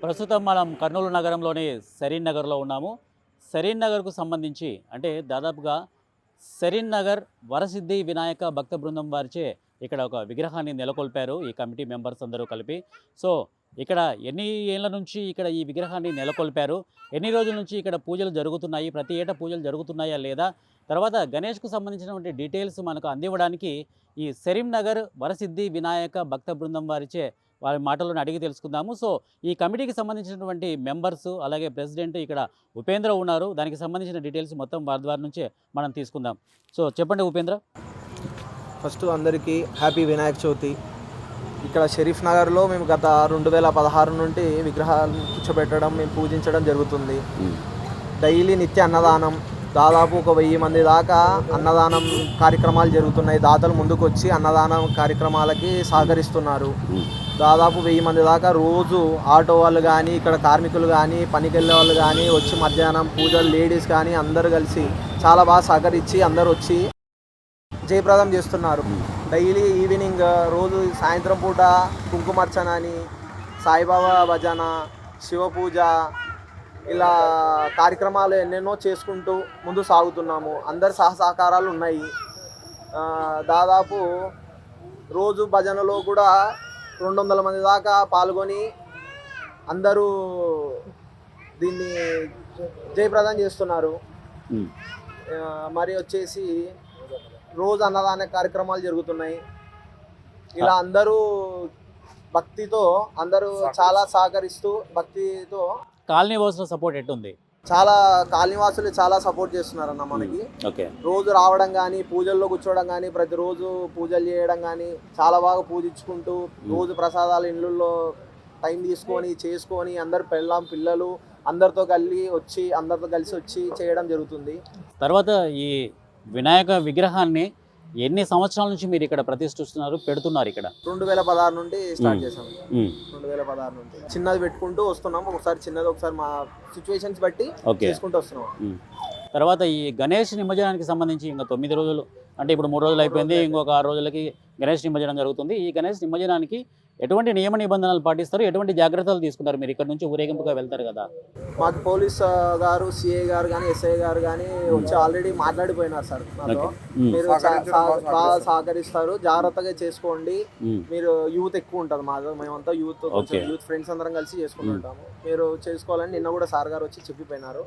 ప్రస్తుతం మనం కర్నూలు నగరంలోని సరీన్ నగర్లో ఉన్నాము. సరీన్ నగర్కు సంబంధించి అంటే దాదాపుగా సరీన్ నగర్ వరసిద్ధి వినాయక భక్త బృందం వారిచే ఇక్కడ ఒక విగ్రహాన్ని నెలకొల్పారు ఈ కమిటీ మెంబర్స్ అందరూ కలిపి. సో ఇక్కడ ఎన్ని ఏళ్ల నుంచి ఇక్కడ ఈ విగ్రహాన్ని నెలకొల్పారు, ఎన్ని రోజుల నుంచి ఇక్కడ పూజలు జరుగుతున్నాయి, ప్రతి ఏటా పూజలు జరుగుతున్నాయా లేదా, తర్వాత గణేష్కు సంబంధించినటువంటి డీటెయిల్స్ మనకు అందివ్వడానికి ఈ సరీన్ నగర్ వరసిద్ధి వినాయక భక్త బృందం వారిచే వారి మాటలను అడిగి తెలుసుకుందాము. సో ఈ కమిటీకి సంబంధించినటువంటి మెంబర్స్ అలాగే ప్రెసిడెంట్ ఇక్కడ ఉపేంద్ర ఉన్నారు. దానికి సంబంధించిన డీటెయిల్స్ మొత్తం వారి ద్వారా నుంచే మనం తీసుకుందాం. సో చెప్పండి ఉపేంద్ర. ఫస్ట్ అందరికీ హ్యాపీ వినాయక చవితి. ఇక్కడ షరీఫ్ నగర్లో మేము గత 2016 నుండి విగ్రహాలను కూర్చోబెట్టడం, మేము పూజించడం జరుగుతుంది. డైలీ నిత్య అన్నదానం, దాదాపు ఒక 1000 మంది దాకా అన్నదానం కార్యక్రమాలు జరుగుతున్నాయి. దాతలు ముందుకు వచ్చి అన్నదానం కార్యక్రమాలకి సహకరిస్తున్నారు. దాదాపు 1000 మంది దాకా రోజు ఆటో వాళ్ళు కానీ, ఇక్కడ కార్మికులు కానీ, పనికి వెళ్ళే వాళ్ళు కానీ వచ్చి మధ్యాహ్నం పూజలు, లేడీస్ కానీ అందరూ కలిసి చాలా బాగా సహకరించి అందరూ వచ్చి జయప్రదం చేస్తున్నారు. డైలీ ఈవినింగ్ రోజు సాయంత్రం పూట కుంకుమార్చన అని, సాయిబాబా భజన, శివ పూజ, ఇలా కార్యక్రమాలు ఎన్నెన్నో చేసుకుంటూ ముందు సాగుతున్నాము. అందరి సహకారాలు ఉన్నాయి. దాదాపు రోజు భజనలో కూడా 200 మంది దాకా పాల్గొని అందరూ దీన్ని జయప్రదం చేస్తున్నారు. మరి వచ్చేసి రోజు అన్నదాన కార్యక్రమాలు జరుగుతున్నాయి. ఇలా అందరూ భక్తితో అందరూ చాలా సహకరిస్తూ భక్తితో కాలనీ వాసుల సపోర్ట్ ఎట్టుంది? చాలా కాలనీవాసులు చాలా సపోర్ట్ చేస్తున్నారు అన్న మనకి. రోజు రావడం కానీ, పూజల్లో కూర్చోవడం కానీ, ప్రతిరోజు పూజలు చేయడం కానీ, చాలా బాగా పూజించుకుంటూ రోజు ప్రసాదాలు ఇళ్ళల్లో టైం తీసుకొని చేసుకొని అందరు పిల్లలు అందరితో కలిసి వచ్చి చేయడం జరుగుతుంది. తర్వాత ఈ వినాయక విగ్రహాన్ని ఎన్ని సంవత్సరాల నుంచి మీరు ఇక్కడ ప్రతిష్ఠిస్తున్నారు, పెడుతున్నారు? ఇక్కడ 2016 నుండి స్టార్ట్ చేసాము. 2016 నుండి చిన్నది పెట్టుకుంటూ వస్తున్నాం. ఒకసారి చిన్నది, ఒకసారి మా సిచ్యువేషన్స్ బట్టి చేసుకుంటూ వస్తున్నాం. తర్వాత ఈ గణేష్ నిమజ్జనానికి సంబంధించి ఇంకా 9 రోజులు అంటే ఇప్పుడు 3 రోజులు అయిపోయింది, ఇంకొక 6 రోజులకి గణేష్ నిమజ్జనం జరుగుతుంది. ఈ గణేష్ నిమజ్జనానికి ఎటువంటి నియమ నిబంధనలు పాటిస్తారు, ఎటువంటి జాగ్రత్తలు తీసుకుంటారు? మీరు ఇక్కడ నుంచి ఊరేగింపుగా వెళ్తారు కదా. మాకు పోలీస్ గారు, సిఐ గారు కానీ, ఎస్ఐ గారు కానీ వచ్చి ఆల్రెడీ మాట్లాడిపోయినారు సార్ నాతో. మీరు బాగా సహకరిస్తారు, జాగ్రత్తగా చేసుకోండి. మీరు యూత్ ఎక్కువ ఉంటుంది మాది, మేమంతా యూత్ ఫ్రెండ్స్ అందరం కలిసి చేసుకుంటుంటాము. మీరు చేసుకోవాలని నిన్న కూడా సార్ గారు వచ్చి చెప్పిపోయినారు.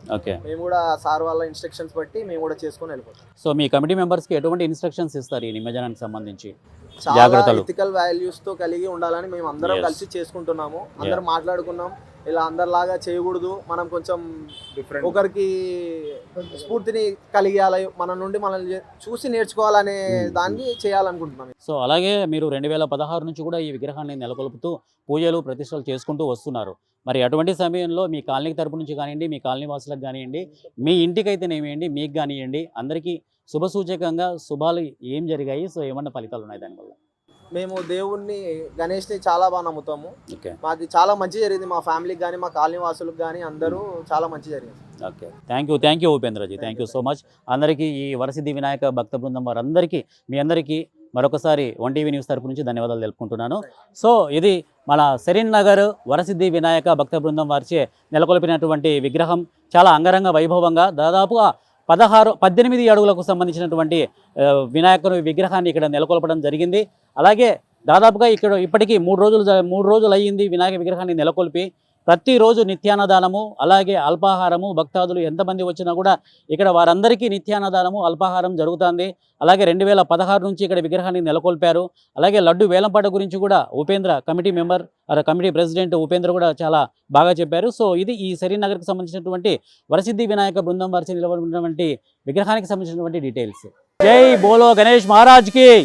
మేము కూడా సార్ వాళ్ళ ఇన్స్ట్రక్షన్స్ బట్టి మేము కూడా చేసుకొని వెళ్ళిపోతాం. సో మీ కమిటీ మెంబర్స్కి ఎటువంటి ఇన్స్ట్రక్షన్స్ ఇస్తారు ఈ నిమజ్జనానికి సంబంధించి? చాలా ఎథికల్ వాల్యూస్ తో కలిగి ఉండాలని మేము అందరం కలిసి చేసుకుంటున్నాము. అందరం మాట్లాడుకున్నాం, ఇలా అందరిలాగా చేయకూడదు, మనం కొంచెం ఒకరికి స్ఫూర్తిని కలిగాలి, మన నుండి మనల్ని చూసి నేర్చుకోవాలనే దాన్ని చేయాలనుకుంటున్నాం. సో అలాగే మీరు 2016 నుంచి కూడా ఈ విగ్రహాన్ని నెలకొల్పుతూ పూజలు ప్రతిష్టలు చేసుకుంటూ వస్తున్నారు. మరి అటువంటి సమయంలో మీ కాలనీకి తరపు నుంచి కానివ్వండి, మీ కాలనీ వాసులకు కానివ్వండి, మీ ఇంటికైతేనేమియండి, మీకు కానివ్వండి, అందరికీ శుభసూచకంగా శుభాలు ఏం జరిగాయి? సో ఏమన్నా ఫలితాలు ఉన్నాయి దానివల్ల? మేము దేవుణ్ణి గణేష్ని చాలా బాగా నమ్ముతాము. మాకు చాలా మంచి జరిగింది, మా ఫ్యామిలీకి కానీ, మా కాలనీ వాసులకు కానీ అందరూ చాలా మంచి జరిగింది. Okay, thank you Upendraji, thank you so much. అందరికీ ఈ వరసిద్ధి వినాయక భక్త బృందం వారందరికీ మీ అందరికీ మరొకసారి 1TV న్యూస్ తరపు నుంచి ధన్యవాదాలు తెలుపుకుంటున్నాను. సో ఇది మన సరీన్ నగర్ వరసిద్ధి వినాయక భక్త బృందం వారిచే నెలకొల్పినటువంటి విగ్రహం చాలా అంగరంగ వైభవంగా దాదాపుగా 18 అడుగులకు సంబంధించినటువంటి వినాయకుని విగ్రహాన్ని ఇక్కడ నెలకొల్పడం జరిగింది. అలాగే దాదాపుగా ఇక్కడ ఇప్పటికీ 3 రోజులు అయ్యింది వినాయక విగ్రహాన్ని నెలకొల్పి. ప్రతిరోజు నిత్యాన్నదానము, అలాగే అల్పాహారము, భక్తాదులు ఎంతమంది వచ్చినా కూడా ఇక్కడ వారందరికీ నిత్యాన్నదానము, అల్పాహారం జరుగుతుంది. అలాగే 2016 నుంచి ఇక్కడ విగ్రహాన్ని నెలకొల్పారు. అలాగే లడ్డు వేలంపాట గురించి కూడా ఉపేంద్ర కమిటీ ప్రెసిడెంట్ ఉపేంద్ర కూడా చాలా బాగా చెప్పారు. సో ఇది ఈ సరీన్ నగర్కి సంబంధించినటువంటి వరసిద్ధి వినాయక బృందం వారిచి నిలబడినటువంటి విగ్రహానికి సంబంధించినటువంటి డీటెయిల్స్. జై బోలో గణేష్ మహారాజ్ కి.